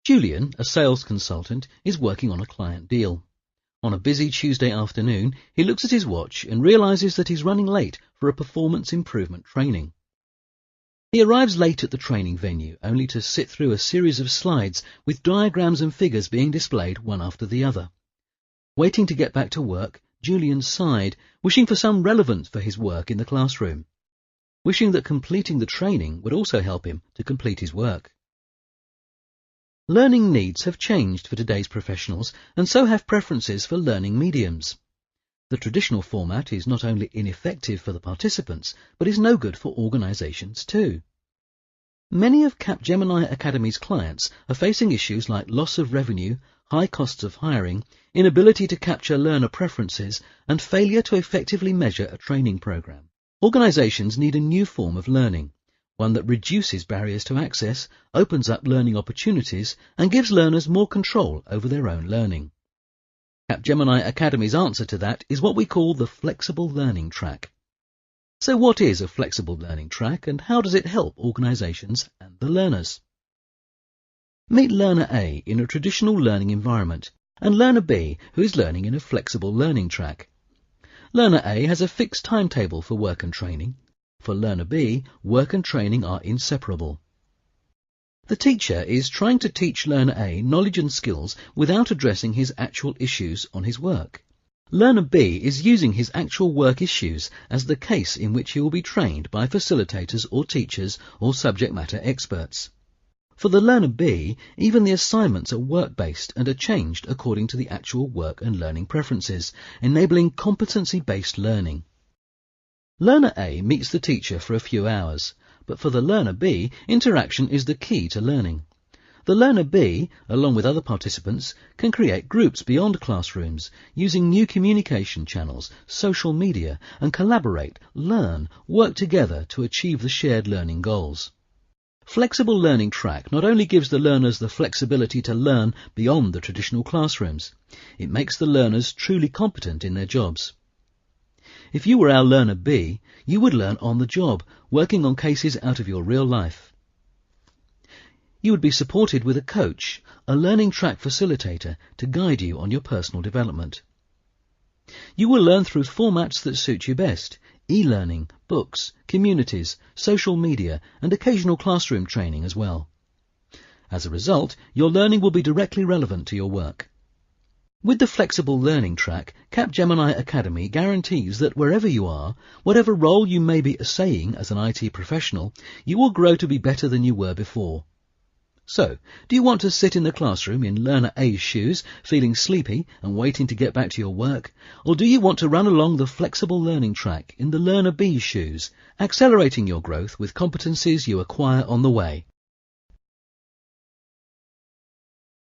Julian, a sales consultant, is working on a client deal. On a busy Tuesday afternoon, he looks at his watch and realizes that he's running late for a performance improvement training. He arrives late at the training venue, only to sit through a series of slides with diagrams and figures being displayed one after the other. Waiting to get back to work, Julian sighed, wishing for some relevance for his work in the classroom, wishing that completing the training would also help him to complete his work. Learning needs have changed for today's professionals, and so have preferences for learning mediums. The traditional format is not only ineffective for the participants, but is no good for organizations too. Many of Capgemini Academy's clients are facing issues like loss of revenue, high costs of hiring, inability to capture learner preferences, and failure to effectively measure a training program. Organizations need a new form of learning, one that reduces barriers to access, opens up learning opportunities, and gives learners more control over their own learning. Capgemini Academy's answer to that is what we call the Flexible Learning Track. So what is a Flexible Learning Track, and how does it help organizations and the learners? Meet Learner A in a traditional learning environment, and Learner B who is learning in a Flexible Learning Track. Learner A has a fixed timetable for work and training. For Learner B, work and training are inseparable. The teacher is trying to teach Learner A knowledge and skills without addressing his actual issues on his work. Learner B is using his actual work issues as the case in which he will be trained by facilitators or teachers or subject matter experts. For the Learner B, even the assignments are work-based and are changed according to the actual work and learning preferences, enabling competency-based learning. Learner A meets the teacher for a few hours, but for the Learner B, interaction is the key to learning. The Learner B, along with other participants, can create groups beyond classrooms, using new communication channels, social media, and collaborate, learn, work together to achieve the shared learning goals. Flexible Learning Track not only gives the learners the flexibility to learn beyond the traditional classrooms, it makes the learners truly competent in their jobs. If you were our Learner B, you would learn on the job, working on cases out of your real life. You would be supported with a coach, a learning track facilitator, to guide you on your personal development. You will learn through formats that suit you best: e-learning, books, communities, social media, and occasional classroom training as well. As a result, your learning will be directly relevant to your work. With the Flexible Learning Track, Capgemini Academy guarantees that wherever you are, whatever role you may be essaying as an IT professional, you will grow to be better than you were before. So, do you want to sit in the classroom in Learner A's shoes, feeling sleepy and waiting to get back to your work? Or do you want to run along the Flexible Learning Track in the Learner B's shoes, accelerating your growth with competencies you acquire on the way?